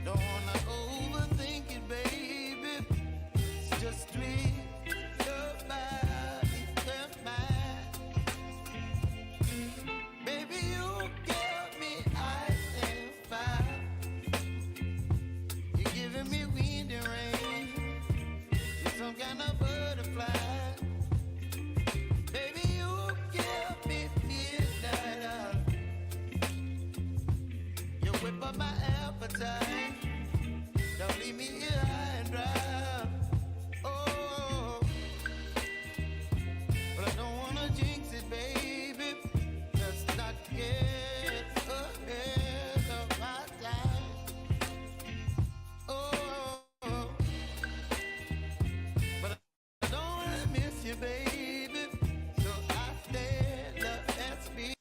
Don't wanna overthink it, baby. Just treat your body, your mind. Baby, you give me ice and fire. You're giving me wind and rain. You're some kind of butterfly. Baby, you give me midnight. You whip up my appetite. Don't leave me here high and dry. Oh, but I don't wanna jinx it, baby. Let's not get ahead of my time. Oh, but I don't wanna miss you, baby. So I stand up and speak.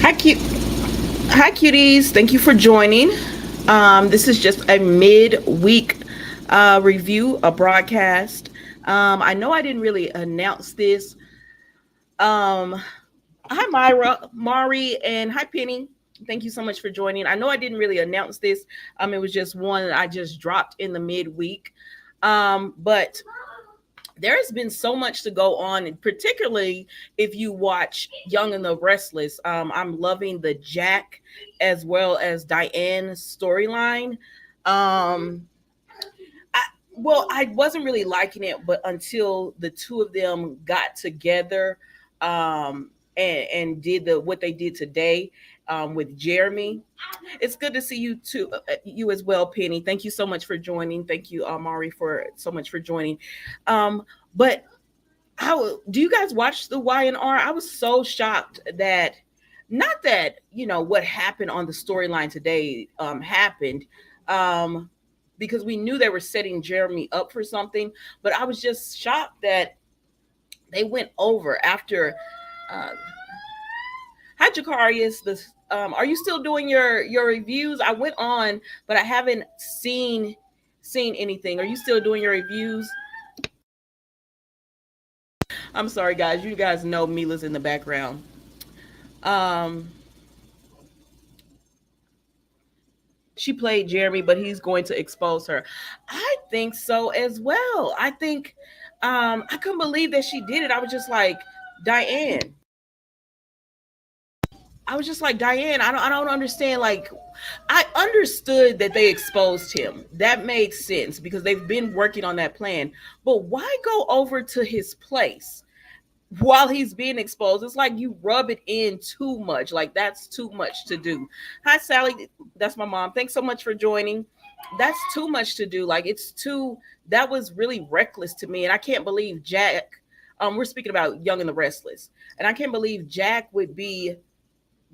Hi, cute. Hi, cuties. Thank you for joining. This is just a midweek review, a broadcast. I know I didn't really announce this. Um, Hi, Myra, Mari, and hi, Penny. Thank you so much for joining. I know I didn't really announce this. It was just one that I just dropped in the midweek. But there has been so much to go on, and particularly if you watch Young and the Restless. I'm loving the Jack as well as Diane storyline. Um, I, I wasn't really liking it, but until the two of them got together and did what they did today with Jeremy. It's good to see you too, you as well, Penny. Thank you so much for joining. Thank you, Mari, for so much for joining. But how do you guys watch the Y&R? I was so shocked that not that what happened on the storyline today happened, um, because we knew they were setting Jeremy up for something. But I was just shocked that they went over after. Uh, Hi, Jacarius. Are you still doing your reviews? I went on, but I haven't seen anything. Are you still doing your reviews? I'm sorry, guys. You guys know Mila's in the background. Um, she played Jeremy, but he's going to expose her. I think so as well. I think I couldn't believe that she did it. I was just like, Diane. I was just like, Diane, I don't understand. Like, I understood that they exposed him. That made sense because they've been working on that plan. But why go over to his place while he's being exposed? It's like you rub it in too much. Like, that's too much to do. Hi, Sally. That's my mom. Thanks so much for joining. That's too much to do. Like, that was really reckless to me. And I can't believe Jack, we're speaking about Young and the Restless. And I can't believe Jack would be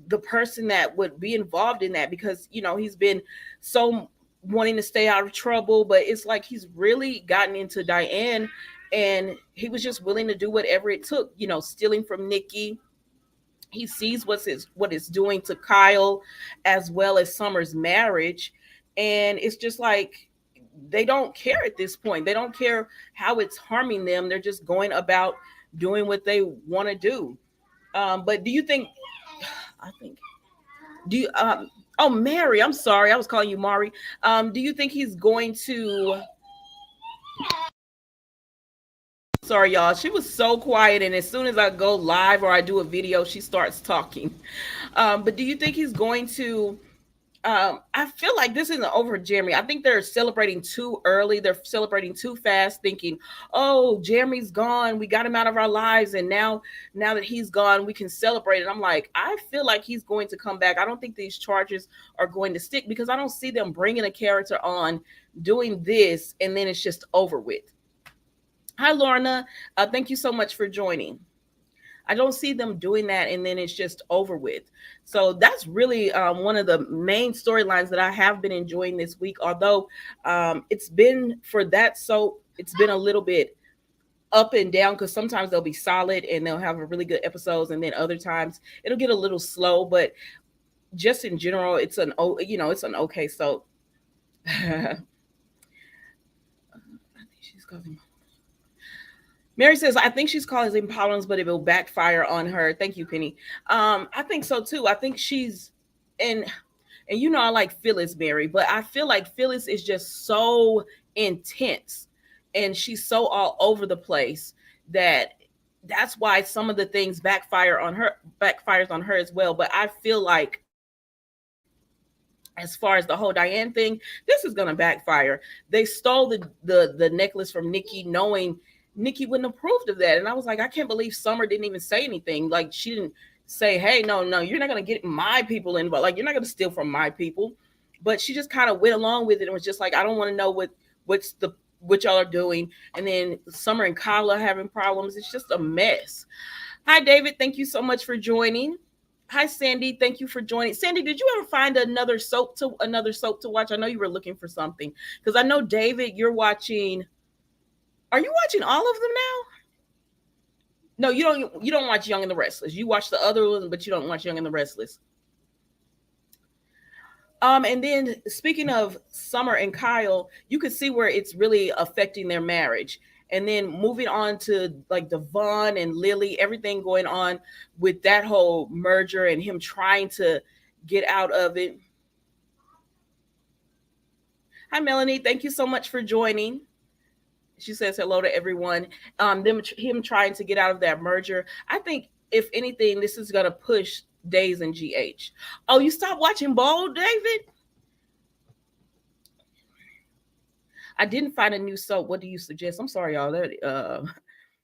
the person that would be involved in that, because he's been so wanting to stay out of trouble, but it's like he's really gotten into Diane, and he was just willing to do whatever it took, stealing from Nikki. He sees what it's doing to Kyle as well as Summer's marriage, and it's just like they don't care at this point. They don't care how it's harming them. They're just going about doing what they want to do. But do you think I think do you oh, Mary, I'm sorry, I was calling you Mari. Do you think he's going to Sorry, y'all. She was so quiet, and as soon as I go live or I do a video, she starts talking. But do you think he's going to I feel like this isn't over, Jeremy. I think they're celebrating too early. They're celebrating too fast, thinking, "Oh, Jeremy's gone. We got him out of our lives, and now that he's gone, we can celebrate." And I'm like, I feel like he's going to come back. I don't think these charges are going to stick because I don't see them bringing a character on, doing this, and then it's just over with. Hi, Lorna. Thank you so much for joining. I don't see them doing that and then it's just over with. So that's really one of the main storylines that I have been enjoying this week. Although it's been for that soap, it's been a little bit up and down because sometimes they'll be solid and they'll have a really good episodes, and then other times it'll get a little slow. But just in general, it's an it's an okay soap. I think she's causing. Mary says, I think she's causing problems, but it will backfire on her. Thank you, Penny. I think so too. I think she's and I like Phyllis, Mary, but I feel like Phyllis is just so intense and she's so all over the place that that's why some of the things backfires on her as well. But I feel like as far as the whole Diane thing, this is gonna backfire. They stole the necklace from Nikki, knowing Nikki wouldn't have approved of that. And I was like, I can't believe Summer didn't even say anything. Like she didn't say, hey, no, you're not gonna get my people involved. Like you're not gonna steal from my people. But she just kind of went along with it and was just like, I don't want to know what y'all are doing. And then Summer and Kyle are having problems. It's just a mess. Hi, David. Thank you so much for joining. Hi, Sandy. Thank you for joining. Sandy, did you ever find another soap to watch? I know you were looking for something because I know David, you're watching. Are you watching all of them now? No, you don't. You don't watch Young and the Restless. You watch the other ones, but you don't watch Young and the Restless. And then speaking of Summer and Kyle, you could see where it's really affecting their marriage. And then moving on to like Devon and Lily, everything going on with that whole merger and him trying to get out of it. Hi, Melanie. Thank you so much for joining. She says hello to everyone. Him trying to get out of that merger. I think if anything, this is gonna push Days and GH. Oh, you stopped watching Bold, David? I didn't find a new soap. What do you suggest? I'm sorry, y'all. That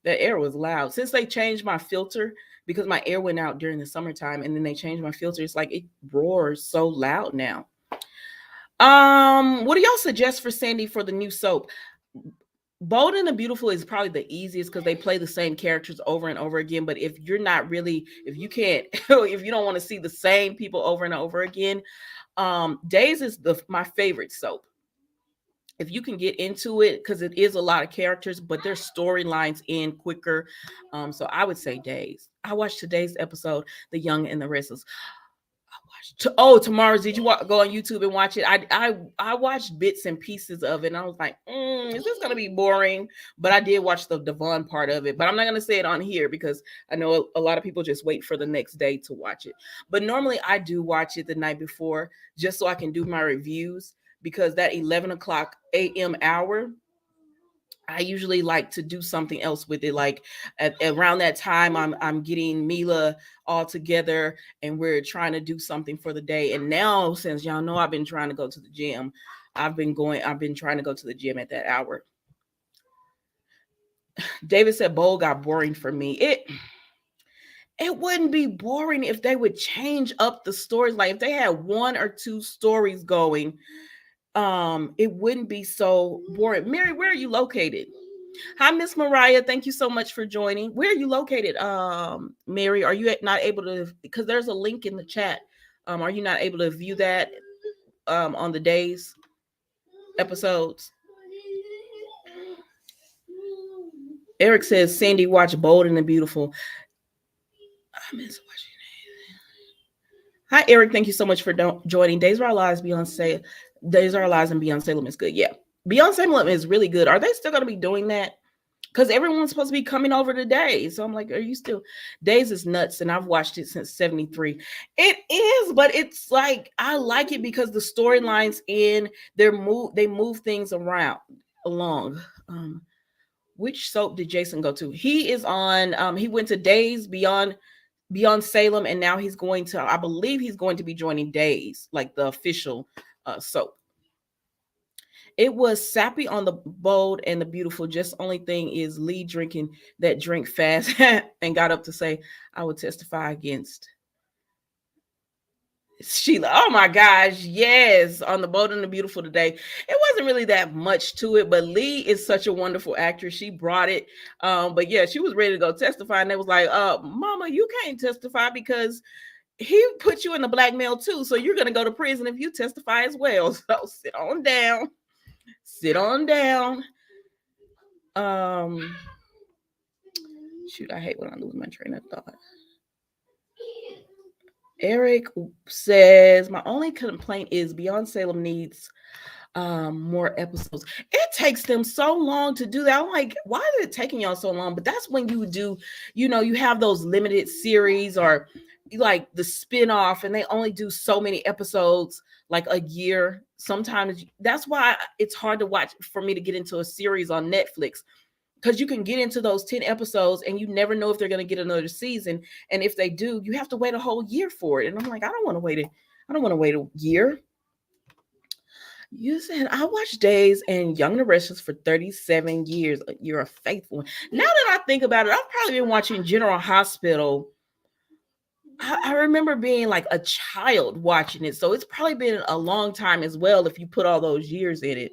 air was loud. Since they changed my filter, because my air went out during the summertime, and then they changed my filter. It's like it roars so loud now. What do y'all suggest for Sandy for the new soap? Bold and the Beautiful is probably the easiest because they play the same characters over and over again. But if you're not really, if you can't, if you don't want to see the same people over and over again, Days is my favorite soap. If you can get into it, because it is a lot of characters, but their storylines end quicker. So I would say Days. I watched today's episode, The Young and the Restless. Tomorrow's. Did you go on YouTube and watch it? I watched bits and pieces of it, and I was like, is this gonna be boring? But I did watch the Devon part of it. But I'm not gonna say it on here because I know a lot of people just wait for the next day to watch it. But normally I do watch it the night before just so I can do my reviews because that 11 o'clock a.m. hour, I usually like to do something else with it. Like around that time, I'm getting Mila all together, and we're trying to do something for the day. And now, since y'all know I've been trying to go to the gym, I've been trying to go to the gym at that hour. David said Bowl got boring for me. It wouldn't be boring if they would change up the stories. Like if they had one or two stories going, it wouldn't be so boring. Mary, where are you located? Hi, Miss Mariah. Thank you so much for joining. Where are you located, Mary? Are you not able to? Because there's a link in the chat. Are you not able to view that on the Days episodes? Eric says Sandy watch Bold and the Beautiful. I miss watching. Hi, Eric. Thank you so much for joining. Days of Our Lives, Beyonce. Days of Our Lives and Beyond Salem is good. Yeah. Beyond Salem is really good. Are they still going to be doing that? Because everyone's supposed to be coming over today. So I'm like, are you still? Days is nuts. And I've watched it since 73. It is, but it's like, I like it because the storylines they move things along. Which soap did Jason go to? He is on, he went to Days Beyond Salem, and now I believe he's going to be joining Days, like the official soap. It was sappy on the Bold and the Beautiful. Just only thing is Lee drinking that drink fast and got up to say, I would testify against Sheila. Oh my gosh, yes, on the Bold and the Beautiful today. It wasn't really that much to it, but Lee is such a wonderful actress. She brought it. But yeah, she was ready to go testify, and they was like, Mama, you can't testify because he put you in the blackmail too. So you're gonna go to prison if you testify as well. So sit on down. Sit on down. Shoot, I hate when I lose my train of thought. Eric says, my only complaint is Beyond Salem needs more episodes. It takes them so long to do that. I'm like, why is it taking y'all so long? But that's when you do, you have those limited series or like the spin-off and they only do so many episodes like a year. Sometimes that's why it's hard to watch for me to get into a series on Netflix, because you can get into those 10 episodes and you never know if they're going to get another season, and if they do you have to wait a whole year for it, and I'm like, I don't want to wait a year. You said I watched Days and Young and the Restless for 37 years. You're a faithful one. Now that I think about it, I've probably been watching General Hospital. I remember being like a child watching it, so it's probably been a long time as well if you put all those years in it.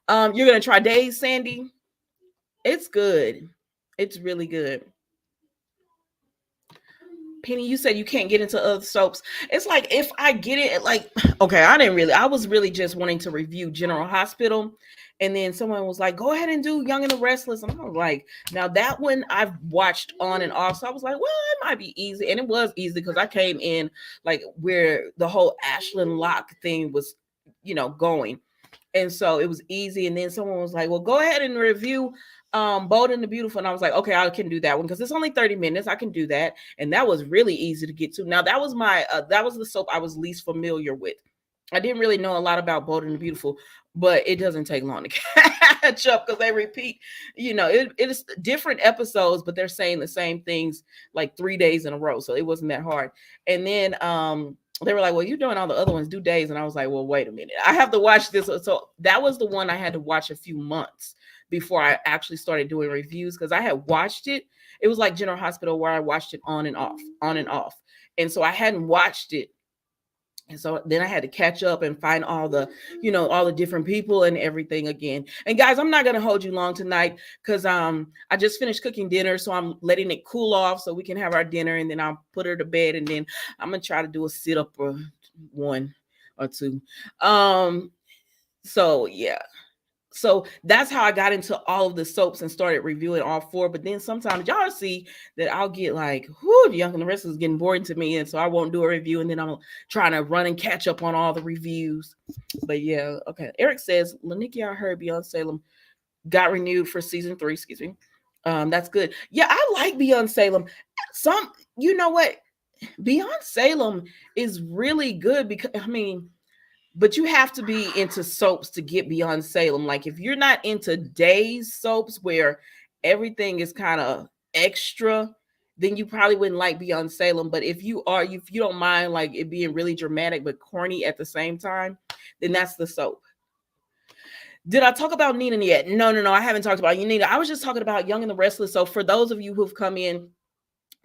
You're gonna try Days, Sandy? It's good. It's really good. Penny, you said you can't get into other soaps. It's like if I get it, like, okay, I was really just wanting to review General Hospital. And then someone was like, go ahead and do Young and the Restless. And I was like, now that one I've watched on and off. So I was like, well, it might be easy. And it was easy because I came in like where the whole Ashland Locke thing was, going. And so it was easy. And then someone was like, well, go ahead and review Bold and the Beautiful. And I was like, okay, I can do that one because it's only 30 minutes. I can do that. And that was really easy to get to. Now that was that was the soap I was least familiar with. I didn't really know a lot about Bold and the Beautiful, but it doesn't take long to catch up because they repeat, it is different episodes, but they're saying the same things like 3 days in a row. So it wasn't that hard. And then they were like, well, you're doing all the other ones, do Days. And I was like, well, wait a minute. I have to watch this. So that was the one I had to watch a few months before I actually started doing reviews, because I had watched it. It was like General Hospital where I watched it on and off, on and off. And so I hadn't watched it. And so then I had to catch up and find all the, all the different people and everything again. And guys, I'm not going to hold you long tonight because I just finished cooking dinner. So I'm letting it cool off so we can have our dinner, and then I'll put her to bed, and then I'm going to try to do a sit up or one or two. So yeah. So that's how I got into all of the soaps and started reviewing all four. But then sometimes y'all see that I'll get like, whoo, Young and the Restless is getting boring to me. And so I won't do a review. And then I'm trying to run and catch up on all the reviews. But yeah, okay. Eric says, Lanikia, I heard Beyond Salem got renewed for season 3. Excuse me. That's good. Yeah, I like Beyond Salem. You know what? Beyond Salem is really good because, but you have to be into soaps to get Beyond Salem. Like if you're not into days soaps where everything is kind of extra, then you probably wouldn't like Beyond Salem. But if you don't mind like it being really dramatic but corny at the same time, then that's the soap. Did I talk about Nina yet? No. I haven't talked about Nina. I was just talking about Young and the Restless. So for those of you who've come in,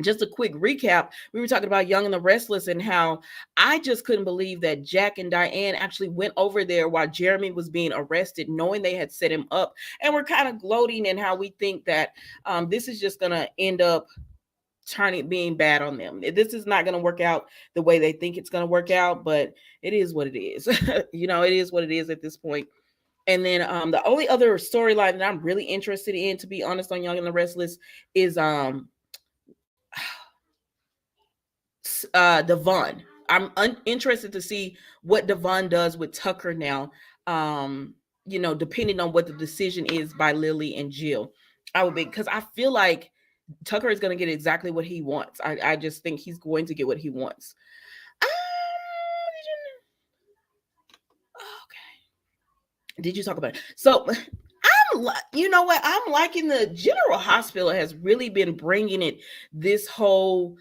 just a quick recap, we were talking about Young and the Restless and how I just couldn't believe that Jack and Diane actually went over there while Jeremy was being arrested, knowing they had set him up. And we're kind of gloating in how we think that this is just going to end up being bad on them. This is not going to work out the way they think it's going to work out, but it is what it is. It is what it is at this point. And then the only other storyline that I'm really interested in, to be honest, on Young and the Restless is Devon. I'm interested to see what Devon does with Tucker now. Depending on what the decision is by Lily and Jill. I would be, because I feel like Tucker is going to get exactly what he wants. I just think he's going to get what he wants. Okay. Did you talk about it? So you know what? I'm liking the General Hospital has really been bringing it this whole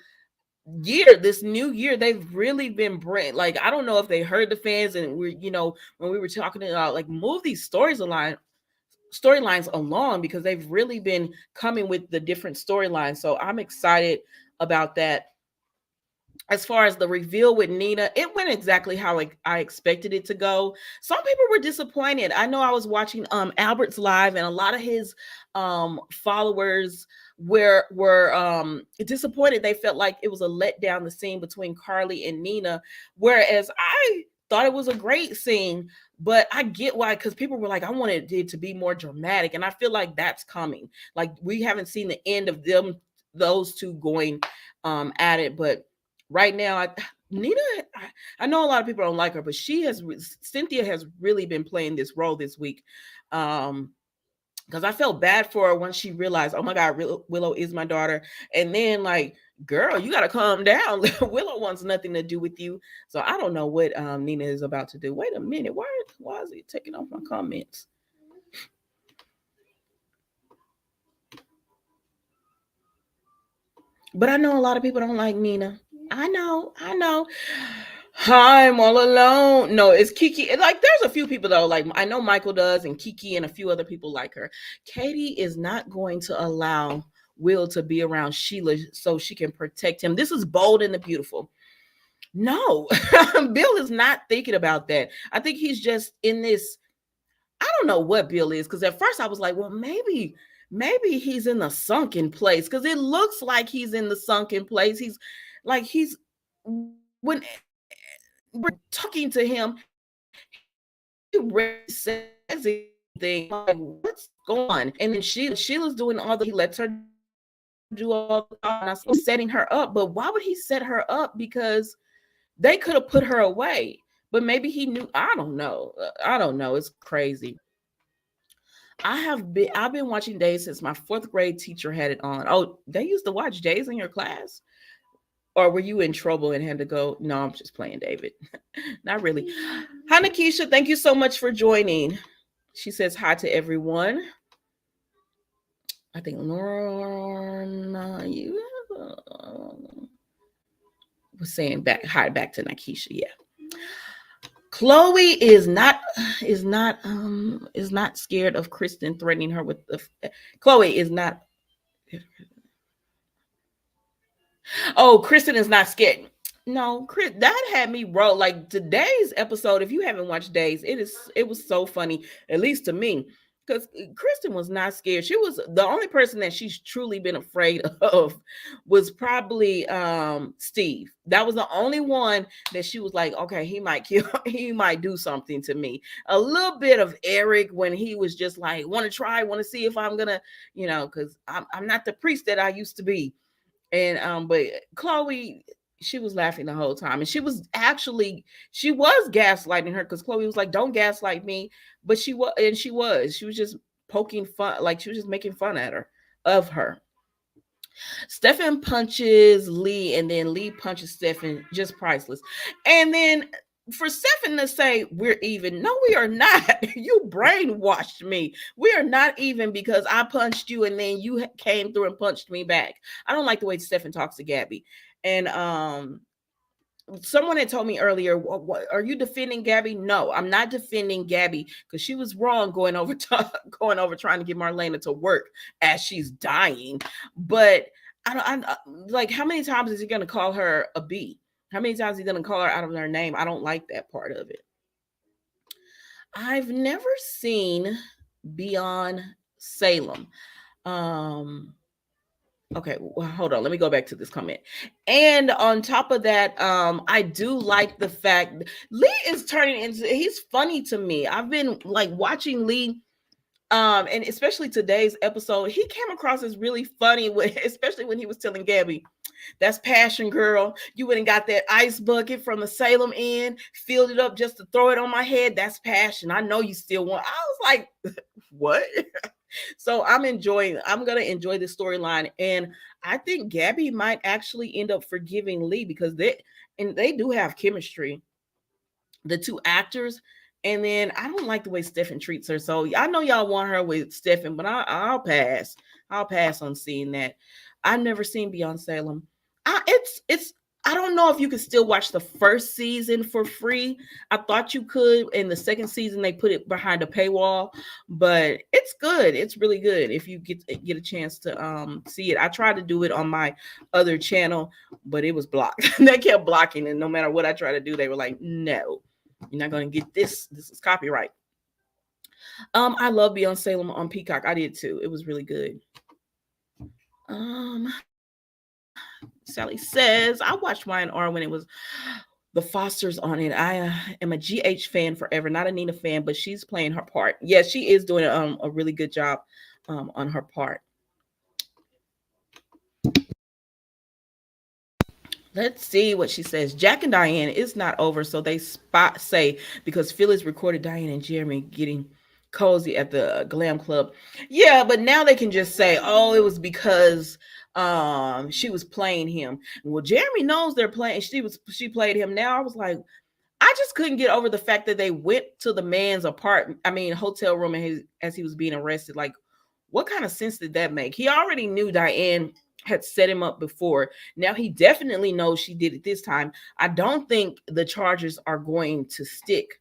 year, this new year. They've really been like, I don't know if they heard the fans, and we're, when we were talking about like move these storylines along, because they've really been coming with the different storylines. So I'm excited about that. As far as the reveal with Nina, it went exactly how I expected it to go. Some people were disappointed. I know I was watching Albert's live, and a lot of his followers were disappointed. They felt like it was a letdown, the scene between Carly and Nina, whereas I thought it was a great scene. But I get why, because people were like, I wanted it to be more dramatic, and I feel like that's coming. Like we haven't seen the end of those two going at it, but right now, Nina, I know a lot of people don't like her, but Cynthia has really been playing this role this week. Um, because I felt bad for her once she realized, oh my God, Willow is my daughter. And then, like, girl, you got to calm down. Willow wants nothing to do with you. So I don't know what Nina is about to do. Wait a minute. Why is he taking off my comments? But I know a lot of people don't like Nina. I know. I'm all alone. No, it's Kiki. Like, there's a few people though. Like, I know Michael does, and Kiki, and a few other people like her. Katie is not going to allow Will to be around Sheila so she can protect him. This is Bold and the Beautiful. No, Bill is not thinking about that. I think he's just in this. I don't know what Bill is, because at first I was like, well, maybe he's in the sunken place, because it looks like he's in the sunken place. He's like he's when we're talking to him, he rarely says anything. Like, what's going on? And then Sheila's doing all the, he lets her do all the, and I was setting her up. But why would he set her up? Because they could have put her away. But maybe he knew. I don't know. I don't know. It's crazy. I've been watching Days since my fourth grade teacher had it on. Oh, they used to watch Days in your class? Or were you in trouble and had to go? No, I'm just playing, David. Not really. Hi, Nikisha. Thank you so much for joining. She says hi to everyone. I think Lorna, you was saying hi back to Nikisha. Yeah. Chloe is not scared of Kristen threatening her with the. Chloe is not. Oh, Kristen is not scared. No, Chris, that had me roll. Like, today's episode, if you haven't watched Days, it was so funny, at least to me. Because Kristen was not scared. She was the only person that she's truly been afraid of was probably Steve. That was the only one that she was like, okay, he might kill, he might do something to me. A little bit of Eric when he was just like, want to see if I'm gonna, because I'm not the priest that I used to be. And but Chloe, she was laughing the whole time, and she was gaslighting her, because Chloe was like, don't gaslight me. But she was just poking fun, like she was just making fun at her of her. Stefan punches Lee, and then Lee punches Stefan. Just priceless. And then for Stefan to say we're even, no, we are not. You brainwashed me. We are not even, because I punched you and then you came through and punched me back. I don't like the way Stefan talks to Gabby. And someone had told me earlier, what, are you defending Gabby? No, I'm not defending Gabby, because she was wrong going over going over trying to get Marlena to work as she's dying. But I like, how many times is he going to call her a B? How many times is he going to call her out of her name? I don't like that part of it. I've never seen Beyond Salem. Okay, well, hold on. Let me go back to this comment. And on top of that, I do like the fact Lee is turning into, he's funny to me. I've been like watching Lee, and especially today's episode, he came across as really funny especially when he was telling Gabby, that's passion, girl. You went and got that ice bucket from the Salem Inn, filled it up just to throw it on my head. That's passion. I know you still want. I was like, what? So I'm going to enjoy this storyline. And I think Gabby might actually end up forgiving Lee, because they do have chemistry, the two actors. And then I don't like the way Stefan treats her. So I know y'all want her with Stefan, but I'll pass. I'll pass on seeing that. I've never seen Beyond Salem. It's I don't know if you could still watch the first season for free. I thought you could. In the second season, they put it behind a paywall, but it's good. It's really good if you get a chance to see it. I tried to do it on my other channel, but it was blocked. They kept blocking, and no matter what I tried to do, they were like, "No, you're not going to get this. This is copyright." I love Beyond Salem on Peacock. I did too. It was really good. Sally says, I watched Y&R when it was the Fosters on it. I am a GH fan forever, not a Nina fan, but she's playing her part. Yes, she is doing a really good job on her part. Let's see what she says. Jack and Diane, it's not over. So they spot say because Phyllis recorded Diane and Jeremy getting cozy at the glam club. Yeah, but now they can just say, oh, it was because she was playing him. Well, Jeremy knows they're playing. She played him. Now I was like, I just couldn't get over the fact that they went to the man's apartment, I mean, hotel room as he was being arrested. Like, what kind of sense did that make? He already knew Diane had set him up before. Now he definitely knows she did it this time. I don't think the charges are going to stick.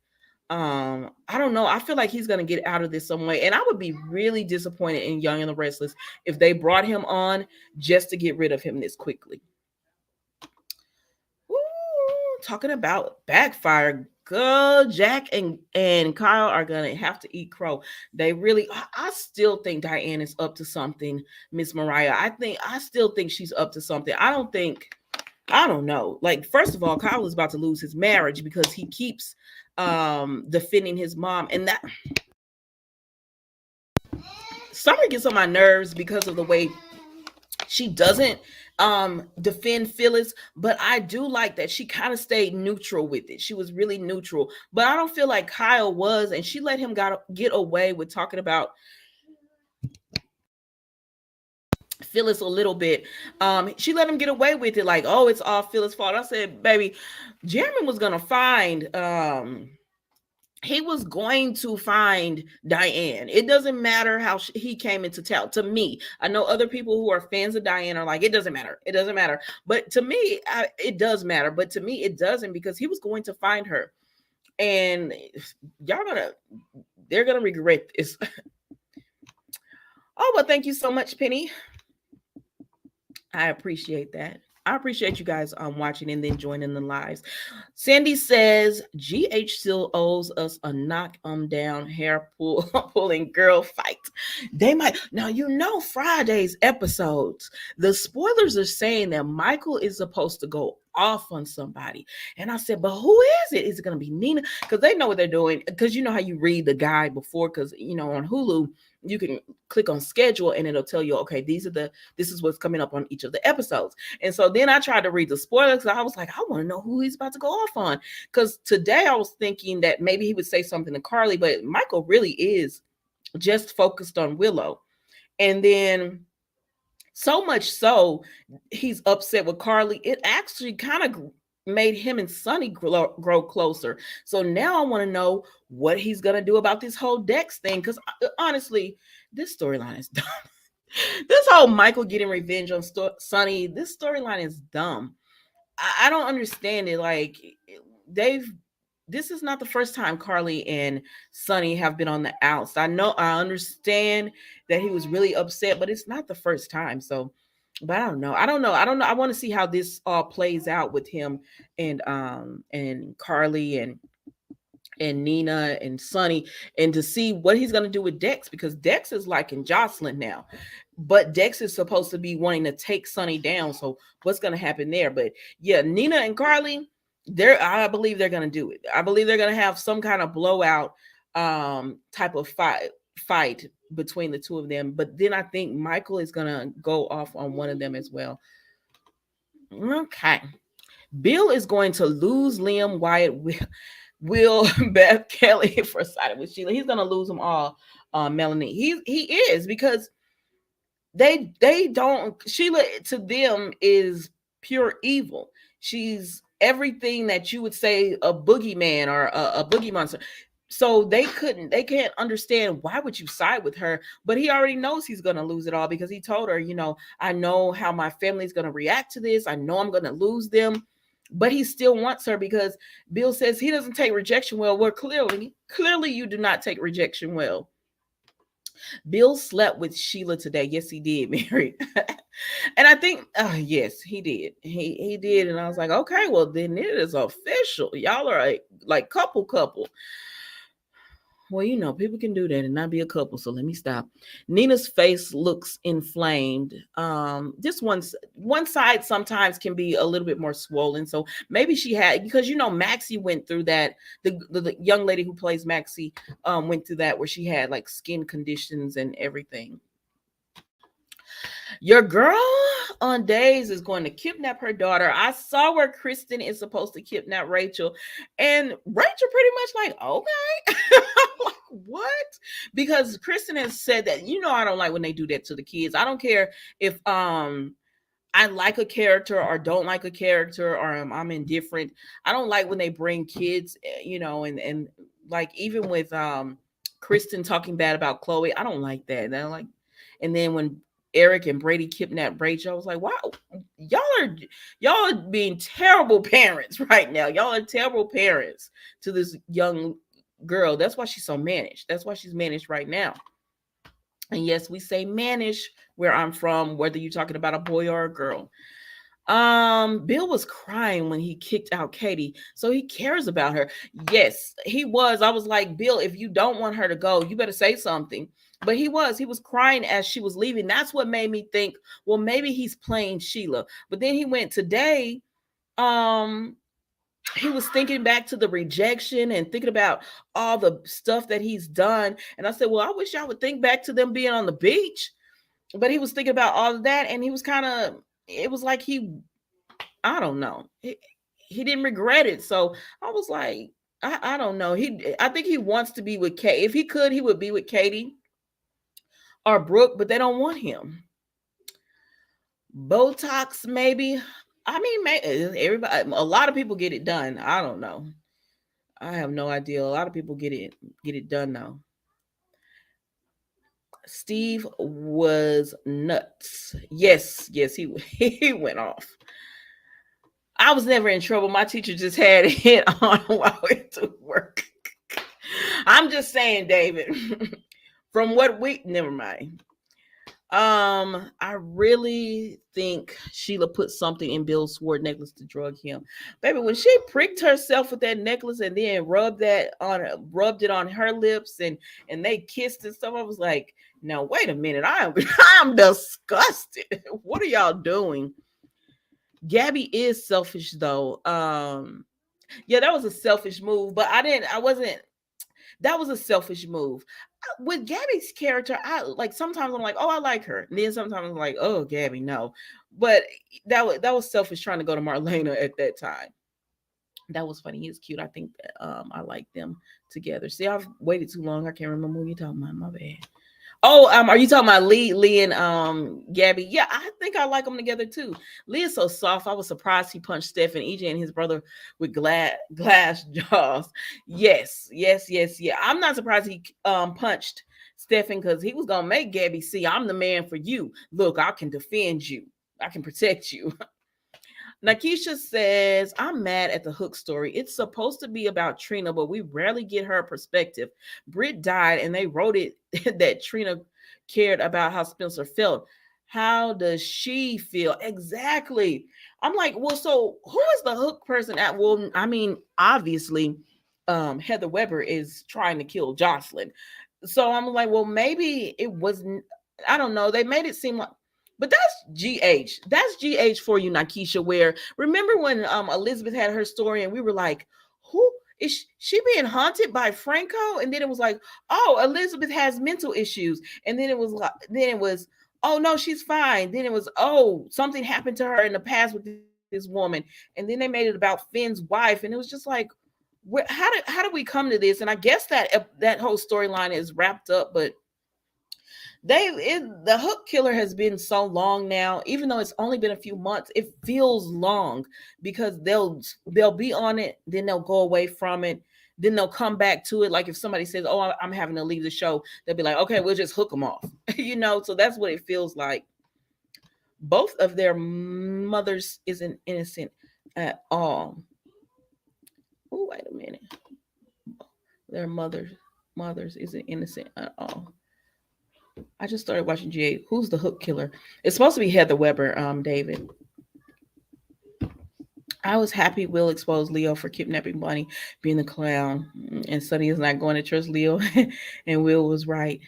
I don't know. I feel like he's going to get out of this some way. And I would be really disappointed in Young and the Restless if they brought him on just to get rid of him this quickly. Talking about backfire, girl, Jack and Kyle are gonna have to eat crow. They really, I still think Diane is up to something, Miss Mariah. I still think she's up to something. I don't know. Like, first of all, Kyle is about to lose his marriage because he keeps defending his mom, and that Summer gets on my nerves because of the way she doesn't defend Phyllis, but I do like that she kind of stayed neutral with it. She was really neutral, but I don't feel like Kyle was, and she let him get away with talking about Phyllis a little bit. She let him get away with it, like, oh, it's all Phyllis' fault. I said, baby, Jeremy was gonna find he was going to find Diane. It doesn't matter how he came into town. To me, I know other people who are fans of Diane are like, it doesn't matter. It doesn't matter. But to me, it does matter. But to me, it doesn't, because he was going to find her. And they're going to regret this. Oh, well, thank you so much, Penny. I appreciate that. I appreciate you guys watching and then joining the lives. Sandy says GH still owes us a knock down hair pulling girl fight. They might now, Friday's episodes, the spoilers are saying that Michael is supposed to go off on somebody. And I said, but who is it? Is it going to be Nina? Because they know what they're doing. Because you know how you read the guide before, because on Hulu you can click on schedule and it'll tell you, okay, this is what's coming up on each of the episodes. And so then I tried to read the spoilers. I was like, I want to know who he's about to go off on. Because today I was thinking that maybe he would say something to Carly, but Michael really is just focused on Willow. And then so much so, he's upset with Carly. It actually kind of made him and Sonny grow closer. So now I want to know what he's going to do about this whole Dex thing. Because honestly, this storyline is dumb. This whole Michael getting revenge on Sonny, this storyline is dumb. I don't understand it. Like, this is not the first time Carly and Sonny have been on the outs. I understand that he was really upset, but it's not the first time. So, but I don't know. I want to see how this all plays out with him and Carly and Nina and Sonny, and to see what he's going to do with Dex, because Dex is liking Jocelyn now, but Dex is supposed to be wanting to take Sonny down. So what's going to happen there? But yeah, Nina and Carly, I believe they're going to do it. I believe they're going to have some kind of blowout type of fight between the two of them. But then I think Michael is going to go off on one of them as well. Okay. Bill is going to lose Liam, Wyatt, Will, Beth, Kelly for siding with Sheila. He's going to lose them all, Melanie. He is, because they don't, Sheila to them is pure evil. She's everything that you would say a boogeyman or a boogie monster. So they can't understand, why would you side with her? But he already knows he's going to lose it all, because he told her, I know how my family's going to react to this. I know I'm going to lose them. But he still wants her, because Bill says he doesn't take rejection well. Well, clearly you do not take rejection well. Bill slept with Sheila today. Yes, he did, Mary. And I think, yes, he did. He did. And I was like, okay, well, then it is official. Y'all are like couple. Well, people can do that and not be a couple, so let me stop. Nina's face looks inflamed. This one side sometimes can be a little bit more swollen, so maybe she had, because Maxie went through that. The young lady who plays Maxie went through that, where she had like skin conditions and everything. Your girl on days is going to kidnap her daughter. I saw where Kristen is supposed to kidnap Rachel, and Rachel pretty much like, okay. I'm like, what? Because Kristen has said that, I don't like when they do that to the kids. I don't care if I like a character or don't like a character, or I'm indifferent. I don't like when they bring kids, and like even with Kristen talking bad about Chloe, I don't like that. And I like, and then when Eric and Brady kidnapped Rachel, I was like, wow, y'all are y'all are being terrible parents right now. Y'all are terrible parents to this young girl. That's why she's so managed. That's why she's managed right now. And yes, we say mannish where I'm from, whether you're talking about a boy or a girl. Bill was crying when he kicked out Katie, so he cares about her. Yes, he was. I was like, Bill, if you don't want her to go, you better say something. But he was crying as she was leaving. That's what made me think, well, maybe he's playing Sheila. But then he went today. Um, he was thinking back to the rejection and thinking about all the stuff that he's done. And I said, well, I wish I would think back to them being on the beach. But he was thinking about all of that, and he was kind of, it was like I don't know. He didn't regret it. So I was like, I don't know. I think he wants to be with Kate. If he could, he would be with Katie or Brooke, but they don't want him. Botox, maybe. I mean, everybody, a lot of people get it done. I don't know. I have no idea. A lot of people get it done now. Steve was nuts. Yes, yes, he he went off. I was never in trouble. My teacher just had it on while I went to work. I'm just saying, David. From what we never mind. I really think Sheila put something in Bill's sword necklace to drug him. Baby, when she pricked herself with that necklace and then rubbed it on her lips and they kissed and stuff, I was like, no, wait a minute. I'm disgusted. What are y'all doing? Gabby is selfish though. Yeah, that was a selfish move, but I wasn't that was a selfish move. With Gabby's character, I like sometimes I'm like, oh, I like her. And then sometimes I'm like, oh, Gabby, no. But that was selfish trying to go to Marlena at that time. That was funny. He's cute. I think I like them together. See, I've waited too long. I can't remember what you're talking about. My bad. Oh, are you talking about Lee and Gabby? Yeah, I think I like them together too. Lee is so soft. I was surprised he punched Steph and EJ and his brother with glass jaws. Yes, yes, yes, yeah. I'm not surprised he punched Stephen because he was gonna make Gabby see I'm the man for you. Look, I can defend you. I can protect you. Nakisha says, I'm mad at the Hook story. It's supposed to be about Trina, but we rarely get her perspective. Britt died, and they wrote it that Trina cared about how Spencer felt. How does she feel? Exactly. I'm like, well, so who is the Hook person at? Well, I mean, obviously, Heather Weber is trying to kill Jocelyn. So I'm like, well, maybe it wasn't, I don't know. They made it seem like, but that's GH. That's GH for you, Nakisha. Where remember when Elizabeth had her story and we were like, who is she being haunted by Franco? And then it was like, oh, Elizabeth has mental issues. And then it was, oh no, she's fine. Then it was, oh, something happened to her in the past with this woman. And then they made it about Finn's wife. And it was just like, how did we come to this? And I guess that whole storyline is wrapped up, but the Hook killer has been so long now. Even though it's only been a few months, it feels long because they'll be on it, then they'll go away from it, then they'll come back to it. Like if somebody says, oh, I'm having to leave the show, they'll be like, okay, we'll just hook them off. So that's what it feels like. Both of their mothers isn't innocent at all. Oh, wait a minute. Their mothers isn't innocent at all. I just started watching GA. Who's the Hook killer? It's supposed to be Heather Weber, David. I was happy Will exposed Leo for kidnapping Bonnie, being the clown, and Sonny is not going to trust Leo, and Will was right.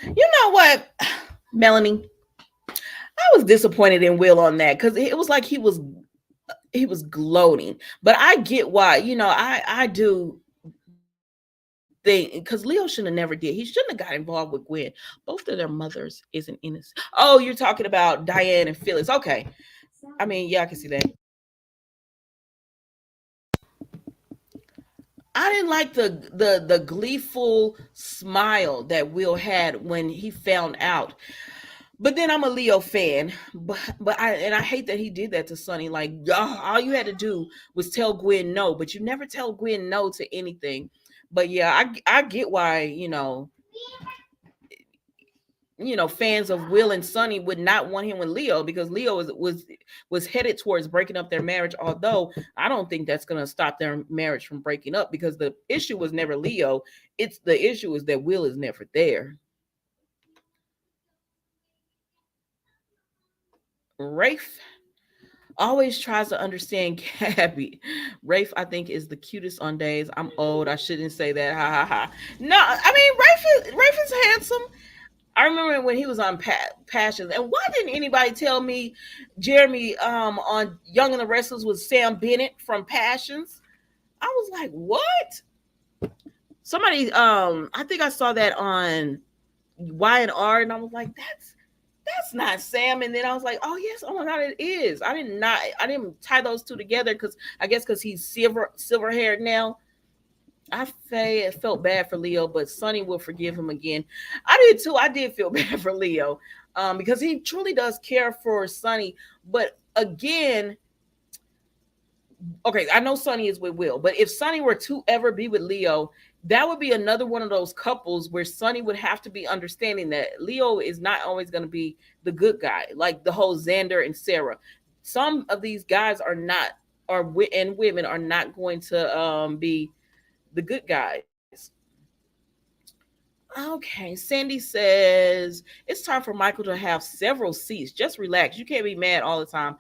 You know what, Melanie? I was disappointed in Will on that because it was like he was gloating. But I get why. I do thing because Leo shouldn't have never did. He shouldn't have got involved with Gwen. Both of their mothers isn't innocent. Oh, you're talking about Diane and Phyllis. Okay. I mean, yeah, I can see that. I didn't like the gleeful smile that Will had when he found out. But then I'm a Leo fan, but I hate that he did that to Sonny. Like, all you had to do was tell Gwen no, but you never tell Gwen no to anything. But yeah, I get why fans of Will and Sonny would not want him with Leo because Leo was headed towards breaking up their marriage. Although I don't think that's going to stop their marriage from breaking up because the issue was never Leo. It's the issue is that Will is never there. Rafe always tries to understand Gabby. Rafe, I think, is the cutest on days. I'm old. I shouldn't say that. Ha ha ha. No, I mean Rafe is handsome. I remember when he was on Passions, and why didn't anybody tell me Jeremy on Young and the Restless was Sam Bennett from Passions? I was like, what? Somebody, I think I saw that on Y&R, and I was like, that's not Sam. And then I was like, oh yes, oh my god, it is. I didn't tie those two together because I guess because he's silver haired now. I felt bad for Leo, but Sonny will forgive him again. I did too. I did feel bad for Leo, because he truly does care for Sonny. But again, okay, I know Sonny is with Will, but if Sonny were to ever be with Leo, that would be another one of those couples where Sonny would have to be understanding that Leo is not always going to be the good guy, like the whole Xander and Sarah. Some of these guys are not, and women are not going to be the good guys. Okay, Sandy says it's time for Michael to have several seats. Just relax. You can't be mad all the time.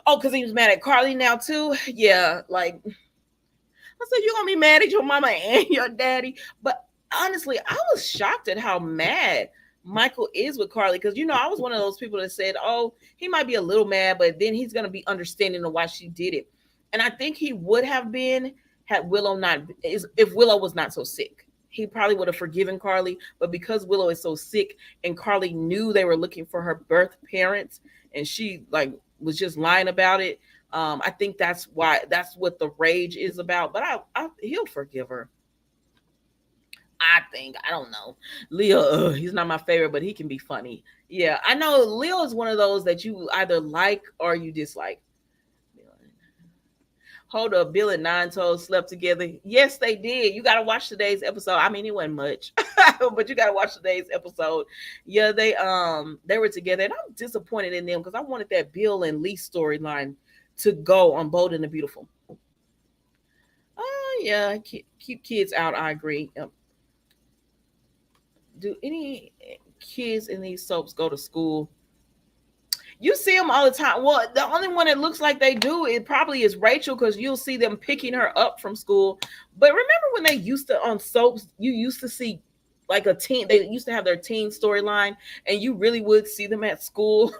Oh, because he was mad at Carly now too. Yeah, like I said, you're gonna be mad at your mama and your daddy. But honestly, I was shocked at how mad Michael is with Carly because I was one of those people that said, "Oh, he might be a little mad, but then he's gonna be understanding of why she did it." And I think he would have been had Willow not if Willow was not so sick. He probably would have forgiven Carly, but because Willow is so sick and Carly knew they were looking for her birth parents and she like was just lying about it, I think that's what the rage is about. But he'll forgive her. I think. I don't know. Leo, he's not my favorite, but he can be funny. Yeah, I know Leo is one of those that you either like or you dislike. Hold up, Bill and Nine Toes slept together. Yes, they did. You got to watch today's episode. I mean, it wasn't much, but you got to watch today's episode. Yeah, they were together, and I'm disappointed in them because I wanted that Bill and Lee storyline to go on Bold and the Beautiful. Yeah, keep kids out. I agree. Do any kids in these soaps go to school? You see them all the time. Well, the only one that looks like they do it probably is Rachel because you'll see them picking her up from school. But remember when they used to on soaps, you used to see like a teen. They used to have their teen storyline, and you really would see them at school.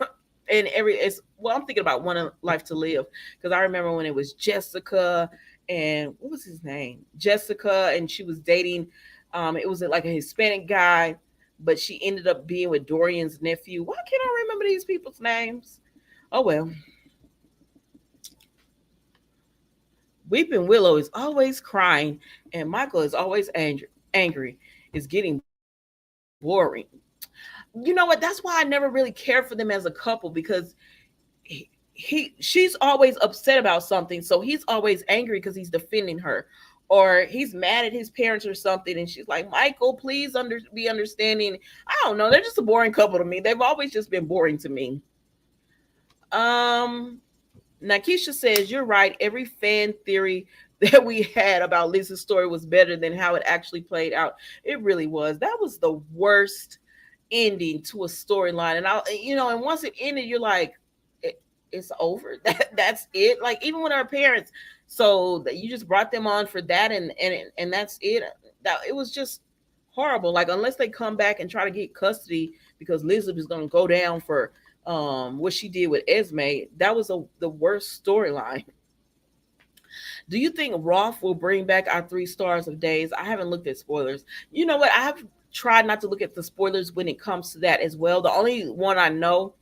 And I'm thinking about One Life to Live because I remember when it was Jessica and what was his name? Jessica, and she was dating. It was like a Hispanic guy, but she ended up being with Dorian's nephew. Why can't I remember these people's names? Oh well. Weeping Willow is always crying, and Michael is always angry. It's getting boring. You know what? That's why I never really cared for them as a couple because she's always upset about something, so he's always angry because he's defending her, or he's mad at his parents or something, and she's like, Michael, please be understanding. I don't know. They're just a boring couple to me. They've always just been boring to me. Nakisha says, you're right. Every fan theory that we had about Lisa's story was better than how it actually played out. It really was. That was the worst ending to a storyline. And once it ended, you're like, it's over. That's it. Like even with our parents, so that you just brought them on for that, and that's it. That it was just horrible. Like unless they come back and try to get custody because Elizabeth is going to go down for what she did with Esme, that was the worst storyline. Do you think Roth will bring back our 3 stars of days? I haven't looked at spoilers. You know what? I have tried not to look at the spoilers when it comes to that as well. The only one I know,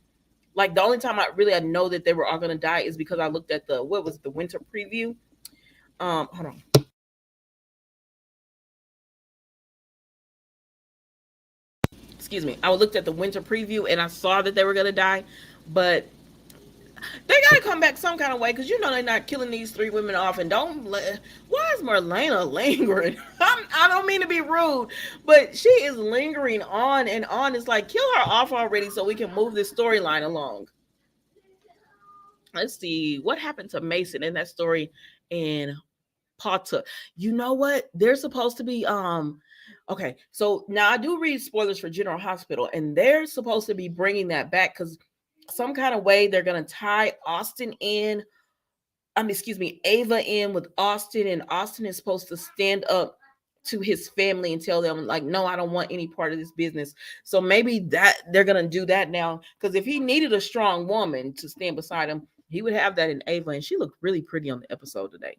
like the only time I know that they were all gonna die is because I looked at the what was it, the winter preview. Hold on. Excuse me. I looked at the winter preview and I saw that they were gonna die, but they gotta come back some kind of way because you know they're not killing these 3 women off. And don't why is Marlena lingering? I don't mean to be rude, but she is lingering on and on. It's like kill her off already so we can move this storyline along. Let's see what happened to Mason in that story in Potter. You know what? They're supposed to be okay. So now I do read spoilers for General Hospital, and they're supposed to be bringing that back because some kind of way they're gonna tie Austin in. Excuse me, Ava in with Austin, and Austin is supposed to stand up to his family and tell them like, no, I don't want any part of this business. So maybe that they're gonna do that now because if he needed a strong woman to stand beside him, he would have that in Ava, and she looked really pretty on the episode today.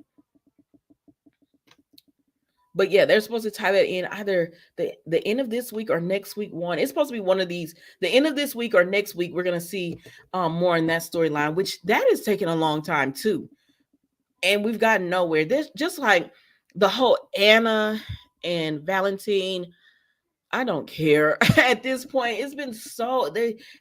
But yeah, they're supposed to tie that in either the end of this week or next week. One, it's supposed to be one of these. The end of this week or next week, we're gonna see more in that storyline, which that is taking a long time too, and we've gotten nowhere. This just like the whole Anna and Valentine. I don't care at this point. It's been so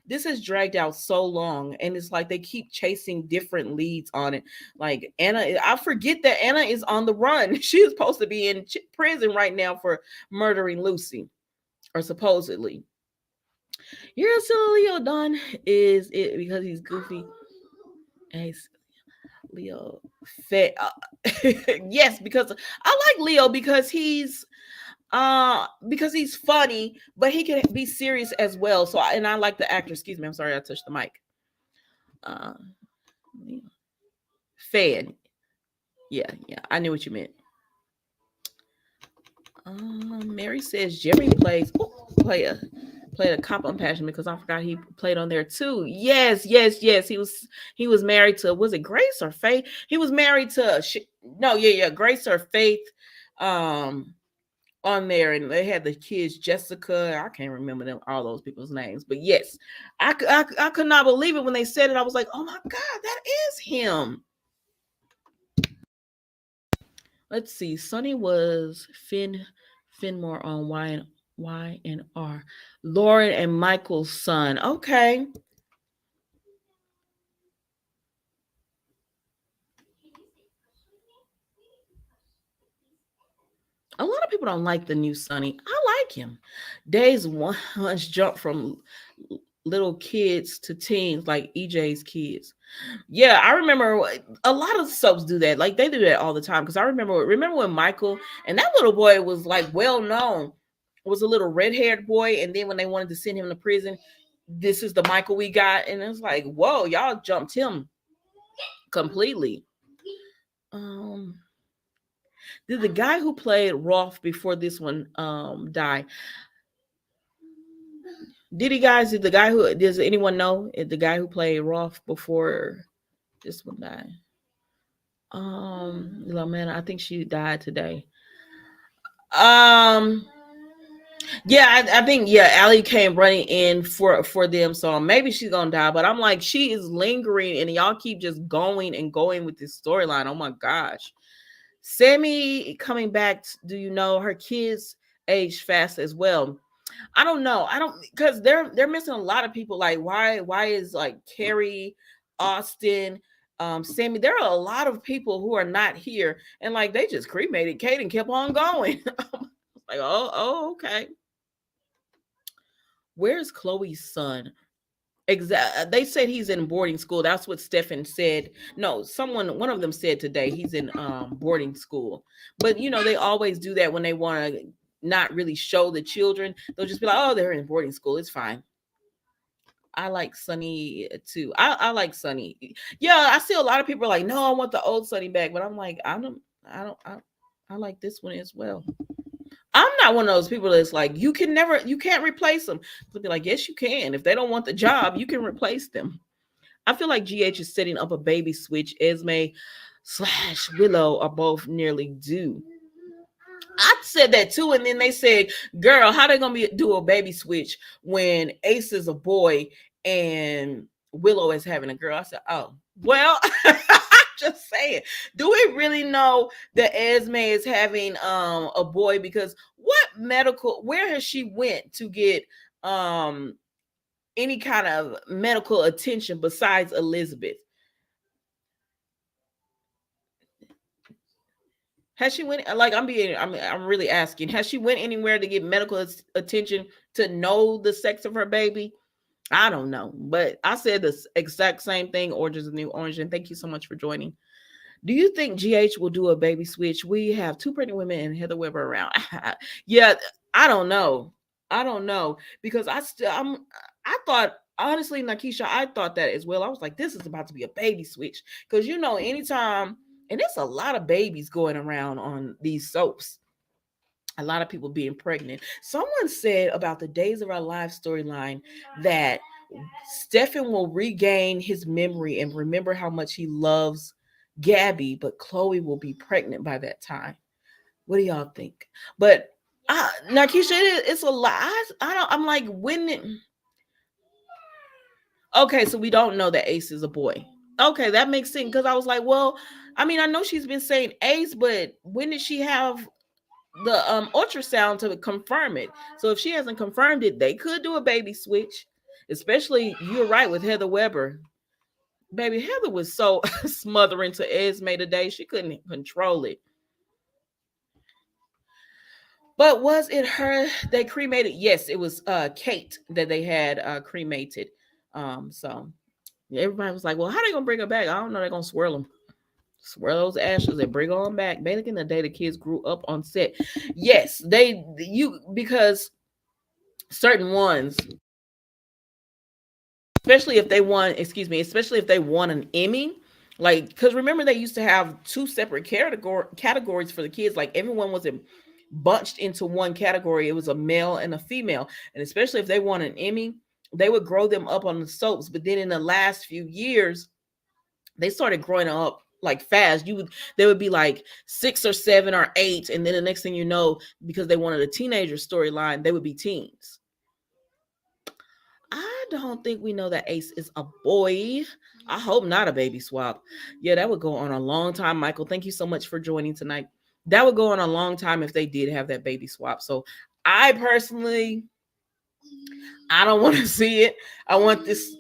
this has dragged out so long, and it's like they keep chasing different leads on it. Like Anna, I forget that Anna is on the run. She is supposed to be in prison right now for murdering Lucy, or supposedly. You're still Leo Don is it because he's goofy? And he's Leo fat. Yes, because I like Leo because he's funny, but he can be serious as well. So and I like the actor. Excuse me, I'm sorry I touched the mic. uh Fan. Yeah, I knew what you meant. Mary says Jeremy play a played a cop on Passion because I forgot he played on there too. Yes. He was married to, was it Grace or Faith? He was married to no, yeah, Grace or Faith. Um, on there, and they had the kids Jessica. I can't remember them all those people's names, but yes, I could not believe it when they said it. I was like, oh my god, that is him. Let's see. Sonny was Finmore on Y and R. Lauren and Michael's son. Okay. A lot of people don't like the new Sonny. I like him. Days once jumped from little kids to teens, like EJ's kids. Yeah, I remember a lot of soaps do that. Like they do that all the time. Because I remember when Michael and that little boy was like well known, was a little red haired boy, and then when they wanted to send him to prison, this is the Michael we got, and it's like, whoa, y'all jumped him completely. Um, did the guy who played Rolf before this one die? Did he guys? Did the guy who does anyone know if the guy who played Rolf before this one died? Man, I think she died today. Um, yeah, I think Allie came running in for them, so maybe she's gonna die. But I'm like, she is lingering, and y'all keep just going and going with this storyline. Oh my gosh, Sammy coming back. Do you know her kids age fast as well? I don't know. I don't because they're missing a lot of people. Like why is like Carrie, Austin, Sammy? There are a lot of people who are not here, and like they just cremated Kate and kept on going. Like okay. Where's Chloe's son? Exactly. They said he's in boarding school. That's what Stefan said. No, one of them said today he's in boarding school. But they always do that when they want to not really show the children. They'll just be like, oh, they're in boarding school. It's fine. I like Sunny too. I like Sunny. Yeah, I see a lot of people are like, no, I want the old Sunny back, but I'm like, I like this one as well. I'm not one of those people that's like, you can't replace them. They'll be like, yes, you can. If they don't want the job, you can replace them. I feel like GH is setting up a baby switch. Esme slash Willow are both nearly due. I said that too, and then they said, "Girl, how they gonna do a baby switch when Ace is a boy and Willow is having a girl?" I said, "Oh, well." Just saying. Do we really know that Esme is having a boy? Because what medical? Where has she went to get um any kind of medical attention besides Elizabeth? Has she went like I'm really asking, has she went anywhere to get medical attention to know the sex of her baby? I don't know, but I said the exact same thing. Orange is the new orange, and thank you so much for joining. Do you think GH will do a baby switch? We have two pregnant women and Heather Weber around. Yeah, I don't know. I don't know because I thought honestly, Nakisha, I thought that as well. I was like, this is about to be a baby switch because anytime, and there's a lot of babies going around on these soaps. A lot of people being pregnant. Someone said about the Days of Our Lives storyline that Stefan will regain his memory and remember how much he loves Gabby, but Chloe will be pregnant by that time. What do y'all think? But now, Keisha, it's a lot. I don't. I'm like, when? Okay, so we don't know that Ace is a boy. Okay, that makes sense because I was like, well, I mean, I know she's been saying Ace, but when did she have the ultrasound to confirm it? So if she hasn't confirmed it, they could do a baby switch. Especially, you're right with Heather Weber. Baby, Heather was so smothering to Esme today, she couldn't control it. But was it her they cremated? Yes, it was Kate that they had cremated. So everybody was like, well, how they gonna bring her back? I don't know, they're gonna swirl those ashes and bring her on back. Back in the day, the kids grew up on set. Yes, because certain ones, especially if they won, especially if they won an Emmy. Like, because remember, they used to have two separate categories for the kids. Like, everyone wasn't bunched into one category. It was a male and a female. And especially if they won an Emmy, they would grow them up on the soaps. But then in the last few years, they started growing up like fast. They would be like 6 or 7 or 8, and then the next thing you know, because they wanted a teenager storyline, they would be teens. I don't think we know that Ace is a boy. I hope not a baby swap. Yeah, that would go on a long time. Michael, thank you so much for joining tonight. That would go on a long time if they did have that baby swap. So I personally, I don't want to see it. I want this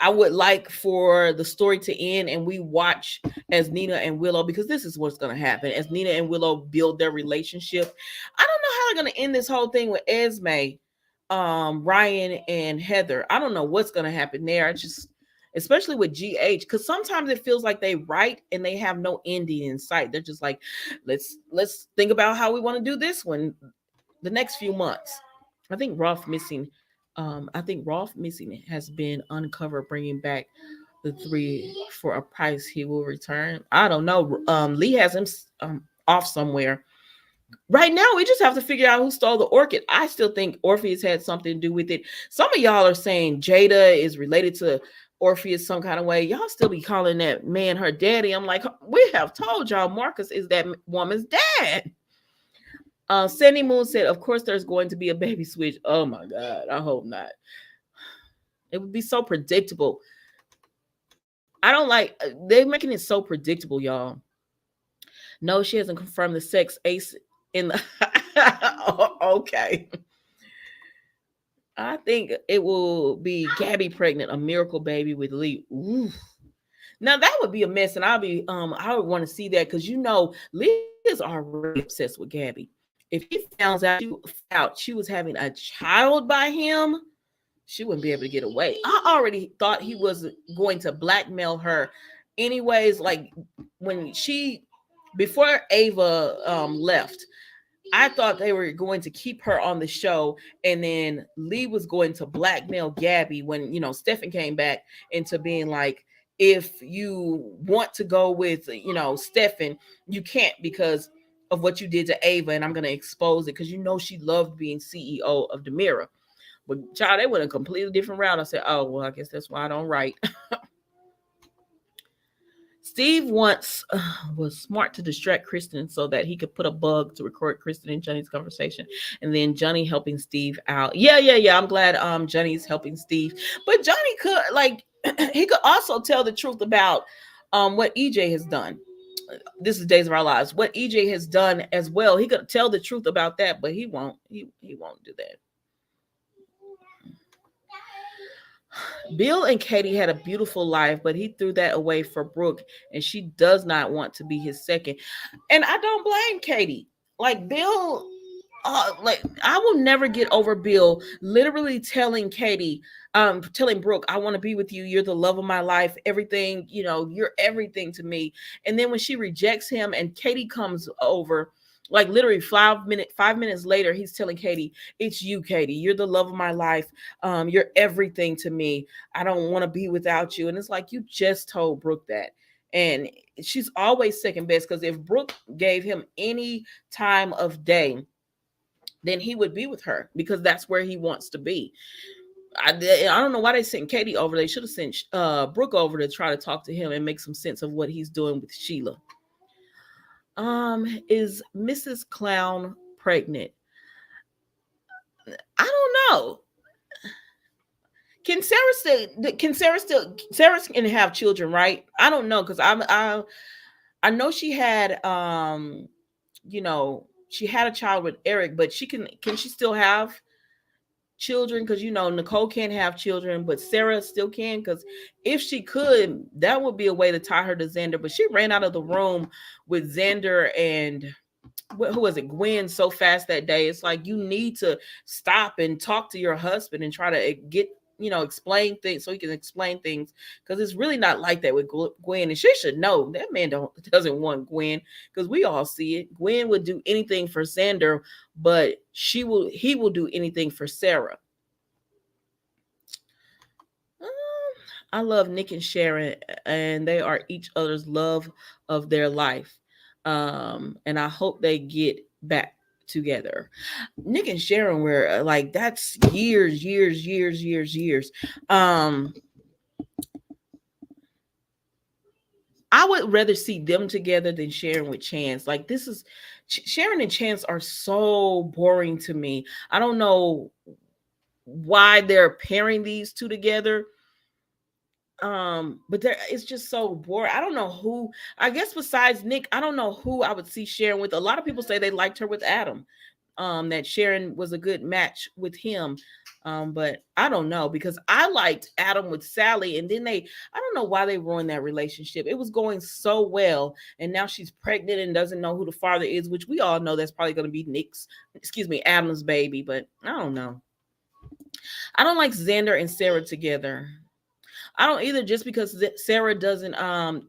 I would like for the story to end and we watch as Nina and Willow, because this is what's going to happen as Nina and Willow build their relationship. I don't know how they're going to end this whole thing with Esme, Ryan, and Heather. I don't know what's going to happen there. I just, especially with GH, because sometimes it feels like they write and they have no ending in sight. They're just like, let's think about how we want to do this one the next few months. I think Rolf Missing has been uncovered, bringing back the 3 for a price he will return. I don't know. Lee has him off somewhere. Right now, we just have to figure out who stole the orchid. I still think Orpheus had something to do with it. Some of y'all are saying Jada is related to Orpheus some kind of way. Y'all still be calling that man her daddy. I'm like, we have told y'all Marcus is that woman's dad. Sandy Moon said, of course there's going to be a baby switch. Oh my God, I hope not. It would be so predictable. I don't like, they're making it so predictable, y'all. No, she hasn't confirmed the sex. Ace in the okay. I think it will be Gabby pregnant, a miracle baby with Lee. Ooh. Now that would be a mess, and I would want to see that because Lee is already obsessed with Gabby. If he found out she was having a child by him, she wouldn't be able to get away. I already thought he was going to blackmail her anyways. Like before Ava left, I thought they were going to keep her on the show, and then Lee was going to blackmail Gabby when Stefan came back into being like, if you want to go with Stefan, you can't because of what you did to Ava, and I'm going to expose it because she loved being CEO of Demira. But child, they went a completely different route. I said, oh well, I guess that's why I don't write. Steve once was smart to distract Kristen so that he could put a bug to record Kristen and Johnny's conversation, and then Johnny helping Steve out. Yeah. I'm glad Johnny's helping Steve, but Johnny could like he could also tell the truth about what EJ has done. This is Days of Our Lives. What EJ has done as well. He could tell the truth about that, but he won't. He won't do that. Bill and Katie had a beautiful life, but he threw that away for Brooke, and she does not want to be his second. And I don't blame Katie. Like Bill, like I will never get over Bill literally telling Katie, telling Brooke, I want to be with you. You're the love of my life. Everything, you're everything to me. And then when she rejects him, and Katie comes over. Like literally 5 minutes later, he's telling Katie, "It's you, Katie. You're the love of my life. You're everything to me. I don't want to be without you." And it's like you just told Brooke that, and she's always second best because if Brooke gave him any time of day, then he would be with her because that's where he wants to be. I don't know why they sent Katie over. They should have sent Brooke over to try to talk to him and make some sense of what he's doing with Sheila. Is Mrs. Clown pregnant? I don't know. Sarah can have children, right? I don't know because I know she had she had a child with Eric, but can she still have children? Because Nicole can't have children, but Sarah still can. Because if she could, that would be a way to tie her to Xander. But she ran out of the room with Xander and who was it, Gwen, so fast that day. It's like you need to stop and talk to your husband and try to get explain things so he can explain things, because it's really not like that with Gwen, and she should know that man doesn't want Gwen, because we all see it. Gwen would do anything for Xander, but he will do anything for Sarah. I love Nick and Sharon, and they are each other's love of their life. And I hope they get back together. Nick and Sharon were like, that's years. I would rather see them together than Sharon with Chance. Like this is Sharon and Chance are so boring to me. I don't know why they're pairing these two together. But it's just so boring. I don't know who, I guess besides Nick, I don't know who I would see Sharon with. A lot of people say they liked her with Adam. That Sharon was a good match with him. But I don't know, because I liked Adam with Sally, and then I don't know why they ruined that relationship. It was going so well, and now she's pregnant and doesn't know who the father is, which we all know that's probably going to be Adam's baby, but I don't know. I don't like Xander and Sarah together. I don't either, just because Sarah doesn't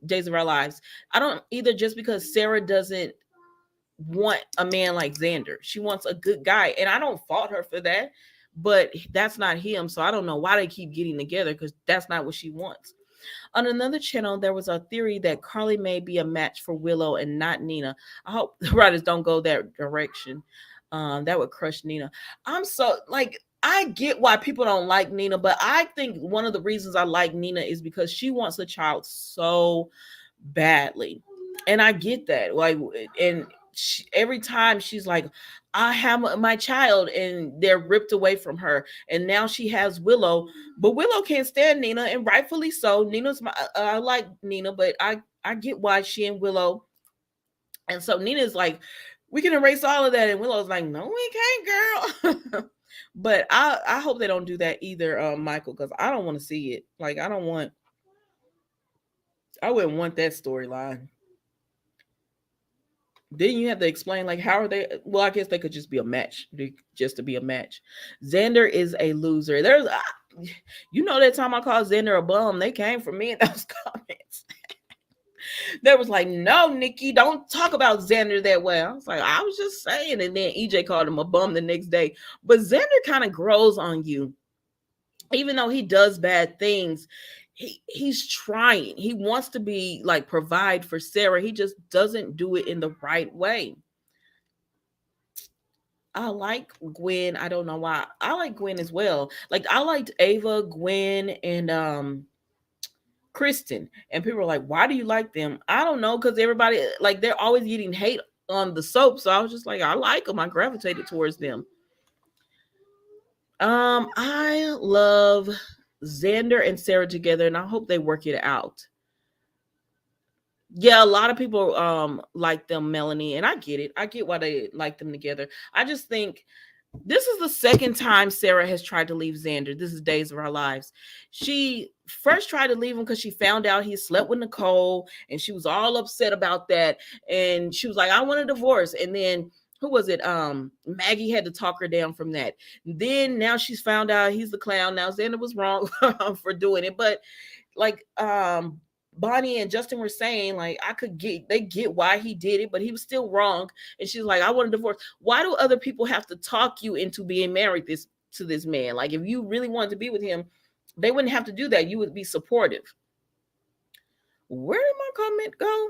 Days of Our Lives. I don't either, just because Sarah doesn't want a man like Xander. She wants a good guy, and I don't fault her for that, but that's not him. So I don't know why they keep getting together, because that's not what she wants. On another channel, there was a theory that Carly may be a match for Willow and not Nina. I hope the writers don't go that direction. That would crush Nina. I'm so like, I get why people don't like Nina, but I think one of the reasons I like Nina is because she wants a child so badly. And I get that. Like, and every time she's like, I have my child, and they're ripped away from her. And now she has Willow, but Willow can't stand Nina, and rightfully so. I like Nina, but I get why she and Willow. And so Nina's like, we can erase all of that. And Willow's like, no, we can't, girl. But I hope they don't do that either, Michael, because I don't want to see it. Like, I wouldn't want that storyline. Then you have to explain, like, how are they? Well, I guess they could just be a match, just to be a match. Xander is a loser. That time I called Xander a bum, they came for me in those comments. They was like, no, Nikki, don't talk about Xander that way. I was like, I was just saying. And then EJ called him a bum the next day. But Xander kind of grows on you. Even though he does bad things, he's trying. He wants to be like, provide for Sarah. He just doesn't do it in the right way. I like Gwen. I don't know why. I like Gwen as well. Like, I liked Ava, Gwen, and Kristen. And people are like, why do you like them? I don't know, because everybody, like, they're always getting hate on the soap. So I was just like, I like them. I gravitated towards them. I love Xander and Sarah together, and I hope they work it out. Yeah, a lot of people like them, Melanie, and I get it. I get why they like them together. I just think this is the second time Sarah has tried to leave Xander. This is Days of Our Lives. She first tried to leave him because she found out he slept with Nicole, and she was all upset about that. And she was like, I want a divorce. And then who was it? Maggie had to talk her down from that. Then now she's found out he's the clown. Now Xander was wrong for doing it. But like Bonnie and Justin were saying, like, they get why he did it, but he was still wrong. And she's like, I want a divorce. Why do other people have to talk you into being married to this man? Like, if you really wanted to be with him, they wouldn't have to do that. You would be supportive. Where did my comment go?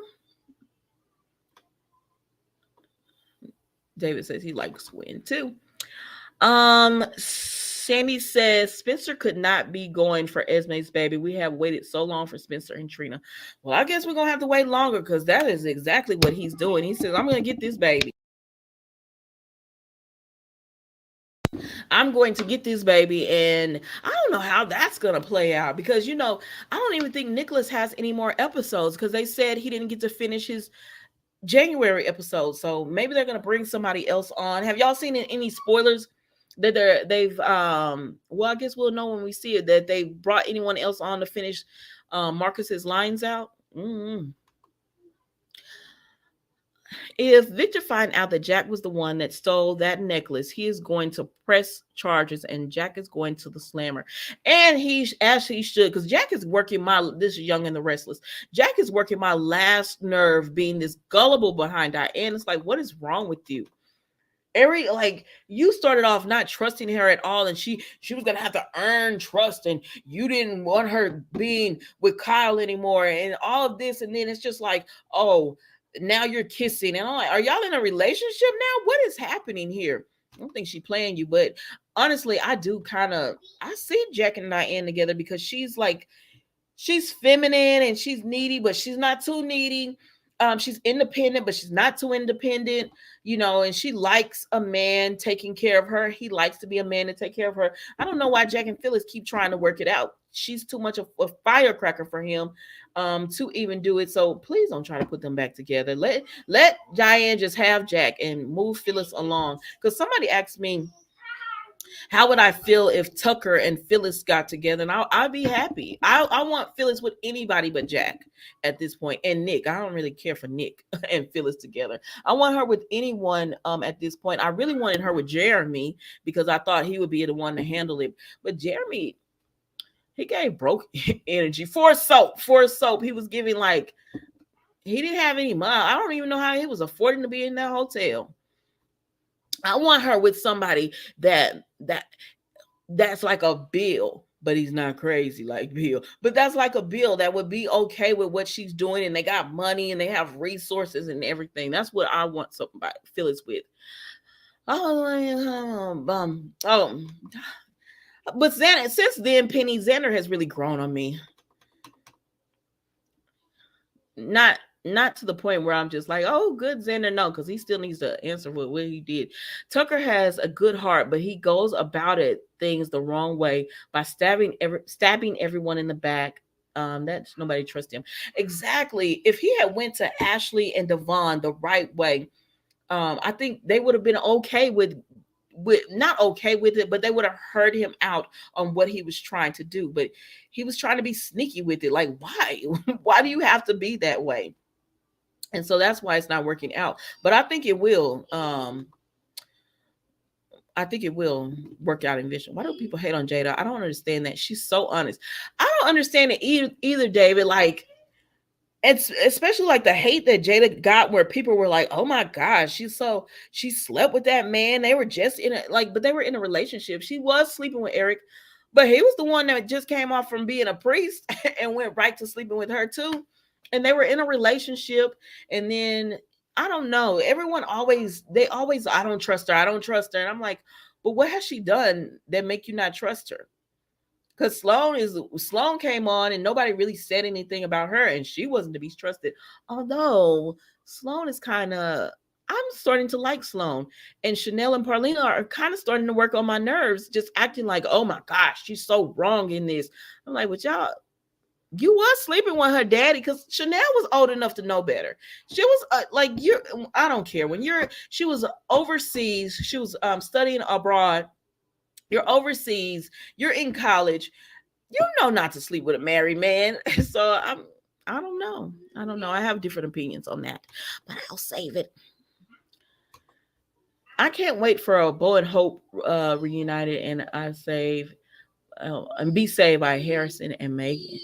David says he likes win too. Sandy says Spencer could not be going for Esme's baby. We have waited so long for Spencer and Trina. Well, I guess we're gonna have to wait longer, because that is exactly what he's doing. He says, I'm gonna get this baby. I'm going to get this baby, and I don't know how that's gonna play out, because I don't even think Nicholas has any more episodes, because they said he didn't get to finish his January episode. So maybe they're gonna bring somebody else on. Have y'all seen any spoilers that they've well, I guess we'll know when we see it, that they brought anyone else on to finish Marcus's lines out? If Victor find out that Jack was the one that stole that necklace, he is going to press charges, and Jack is going to the slammer. And he actually should, because Jack is working this is Young and the Restless. Jack is working my last nerve, being this gullible behind Diane. It's like, what is wrong with you? Like, you started off not trusting her at all, and she was gonna have to earn trust, and you didn't want her being with Kyle anymore, and all of this, and then it's just like, oh, now you're kissing, and I'm like, are y'all in a relationship now? What is happening here? I don't think she's playing you, but honestly, I see Jack and Diane together, because she's feminine and she's needy, but she's not too needy. She's independent, but she's not too independent, and she likes a man taking care of her. He likes to be a man to take care of her. I don't know why Jack and Phyllis keep trying to work it out. She's too much of a firecracker for him to even do it. So please don't try to put them back together. Let Diane just have Jack and move Phyllis along. Because somebody asked me, how would I feel if Tucker and Phyllis got together? And I'd be happy. I want Phyllis with anybody but Jack at this point. And Nick. I don't really care for Nick and Phyllis together. I want her with anyone at this point. I really wanted her with Jeremy, because I thought he would be the one to handle it. But Jeremy, he gave broke energy for soap. He was giving like, he didn't have any money. I don't even know how he was affording to be in that hotel. I want her with somebody that's like a Bill, but he's not crazy like Bill. But that's like a Bill that would be okay with what she's doing, and they got money and they have resources and everything. That's what I want somebody Phyllis with. But since then, Penny Xander has really grown on me. Not to the point where I'm just like, oh, good Xander. No, because he still needs to answer for what he did. Tucker has a good heart, but he goes about things the wrong way by stabbing everyone in the back. That's nobody trusts him. Exactly. If he had went to Ashley and Devon the right way, I think they would have been okay with not okay with it, but they would have heard him out on what he was trying to do. But he was trying to be sneaky with it. Like, why? Why do you have to be that way? And so that's why it's not working out. But I think it will. I think it will work out in Vision. Why do people hate on Jada? I don't understand that. She's so honest. I don't understand it either, David. Like, it's especially like the hate that Jada got, where people were like, oh my gosh, she slept with that man. They were just but they were in a relationship. She was sleeping with Eric, but he was the one that just came off from being a priest and went right to sleeping with her too. And they were in a relationship. And then I don't know. Everyone always, I don't trust her. And I'm like, but what has she done that make you not trust her? Because Sloan came on and nobody really said anything about her, and she wasn't to be trusted. Although Sloan is kind of, I'm starting to like Sloan, and Chanel and Parlena are kind of starting to work on my nerves, just acting like, oh my gosh, she's so wrong in this. I'm like, but y'all, you was sleeping with her daddy, because Chanel was old enough to know better. She was like, you're, I don't care when she was overseas, she was studying abroad. You're overseas, you're in college, you know not to sleep with a married man. So I don't know. I don't know. I have different opinions on that, but I'll save it. I can't wait for a Bo and Hope reunited, and I save and Be Saved by Harrison and Megan.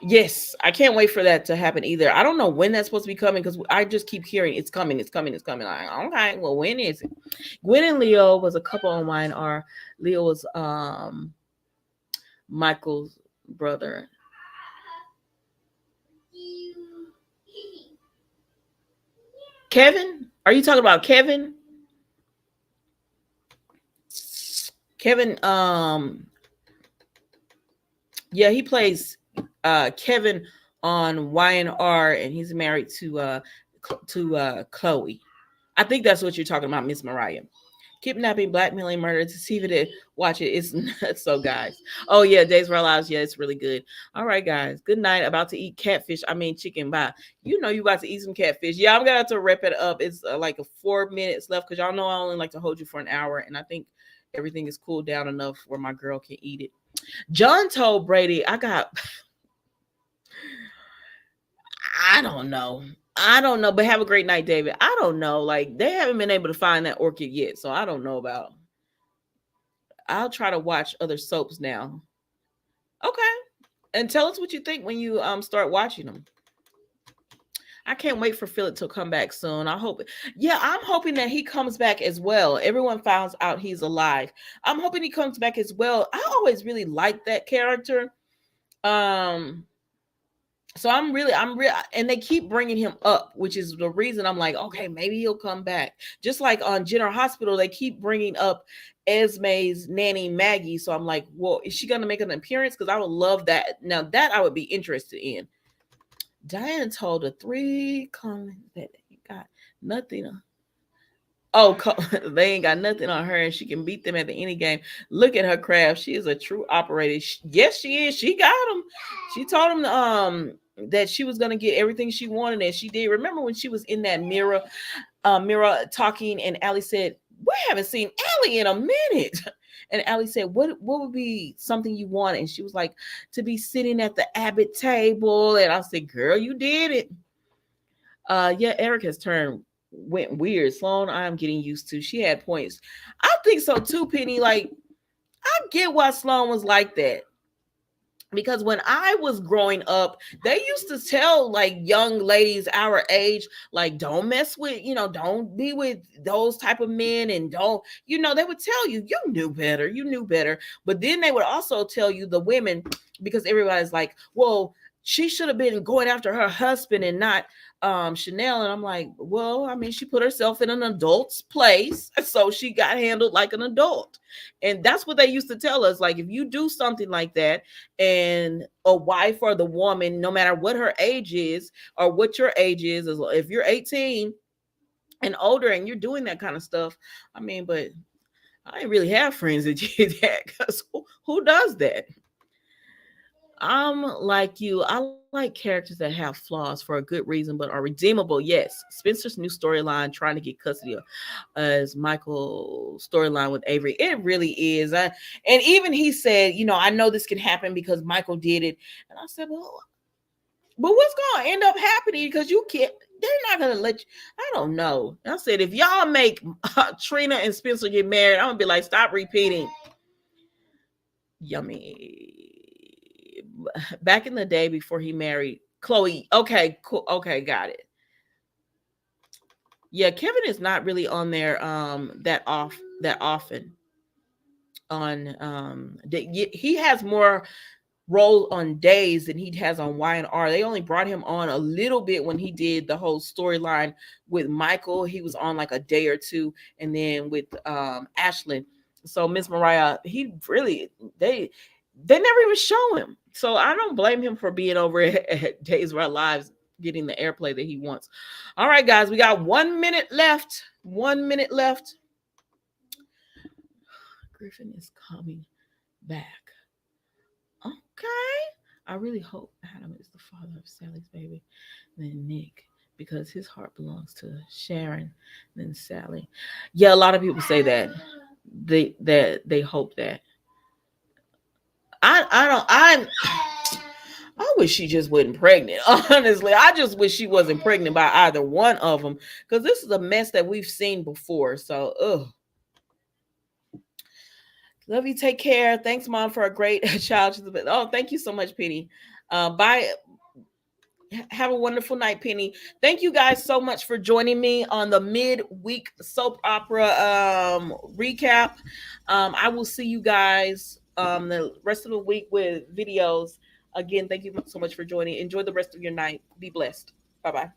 Yes, I can't wait for that to happen either. I don't know when that's supposed to be coming, because I just keep hearing it's coming, it's coming, it's coming. Like, okay, well, when is it? Gwen and Leo was a couple on mine. Are Leo was Michael's brother. Kevin? Are you talking about Kevin? Kevin, yeah, he plays Kevin on Y&R, and he's married to Chloe. I think that's what you're talking about, Miss Mariah. Kidnapping, blackmailing, murder, deceiving it. Watch it. It's nuts. So, guys. Oh, yeah. Days of Our Lives. Yeah, it's really good. All right, guys. Good night. About to eat catfish. I mean, chicken. Bye. You know you about to eat some catfish. Yeah, I'm going to have to wrap it up. It's like a 4 minutes left, because y'all know I only like to hold you for an hour. And I think everything is cooled down enough where my girl can eat it. John told Brady, I don't know. I don't know, but have a great night, David. I don't know. Like, they haven't been able to find that orchid yet, so I don't know about. I'll try to watch other soaps now. Okay. And tell us what you think when you start watching them. I can't wait for Philip to come back soon. I hope. Yeah, I'm hoping that he comes back as well. Everyone finds out he's alive. I'm hoping he comes back as well. I always really liked that character. So I'm real, and they keep bringing him up, which is the reason I'm like, okay, maybe he'll come back. Just like on General Hospital, they keep bringing up Esme's nanny Maggie. So I'm like, well, is she going to make an appearance? Because I would love that. Now that I would be interested in. Diane told the 3 comments that he got nothing. Oh, they ain't got nothing on her, and she can beat them at the any game. Look at her craft. She is a true operator. Yes, she is. She got him. She told him that she was gonna get everything she wanted, and she did. Remember when she was in that mirror talking, and Allie said, "We haven't seen Allie in a minute." And Allie said, "What would be something you want?" And she was like, "To be sitting at the Abbott table." And I said, "Girl, you did it." Yeah, Eric has went weird. Sloan, I'm getting used to. She had points. I think so too, Penny. Like, I get why Sloan was like that. Because when I was growing up, they used to tell like young ladies our age, like, don't mess with, don't be with those type of men, and don't, they would tell you, you knew better. But then they would also tell you, the women, because everybody's like, well, she should have been going after her husband and not Chanel. And I'm like, well, I mean, she put herself in an adult's place, so she got handled like an adult. And that's what they used to tell us. Like, if you do something like that, and a wife or the woman, no matter what her age is or what your age is if you're 18 and older and you're doing that kind of stuff, I mean, but I didn't really have friends that did that, because who does that? I'm like you. I like characters that have flaws for a good reason, but are redeemable. Yes. Spencer's new storyline, trying to get custody of as Michael's storyline with Avery. It really is. And even he said, I know this can happen because Michael did it. And I said, well, but what's going to end up happening? Because you can't, they're not going to let you. I don't know. I said, if y'all make Trina and Spencer get married, I'm going to be like, stop repeating. Yummy. Back in the day before he married Chloe. Okay, cool. Okay, got it. Yeah, Kevin is not really on there that often. He has more role on Days than he has on Y&R. They only brought him on a little bit when he did the whole storyline with Michael. He was on like a day or two, and then with Ashlyn. So Miss Mariah, he really they never even show him. So I don't blame him for being over at Days of Our Lives getting the airplay that he wants. All right, guys, we got 1 minute left. 1 minute left. Griffin is coming back. Okay. I really hope Adam is the father of Sally's baby, then Nick, because his heart belongs to Sharon, then Sally. Yeah, a lot of people say that. They hope that. I don't I wish she just wasn't pregnant. Honestly, I just wish she wasn't pregnant by either one of them, because this is a mess that we've seen before. So, ugh. Love you. Take care. Thanks, Mom, for a great child. Oh, thank you so much, Penny. Bye. Have a wonderful night, Penny. Thank you guys so much for joining me on the midweek soap opera recap. I will see you guys the rest of the week with videos. Again, thank you so much for joining. Enjoy the rest of your night. Be blessed. Bye bye.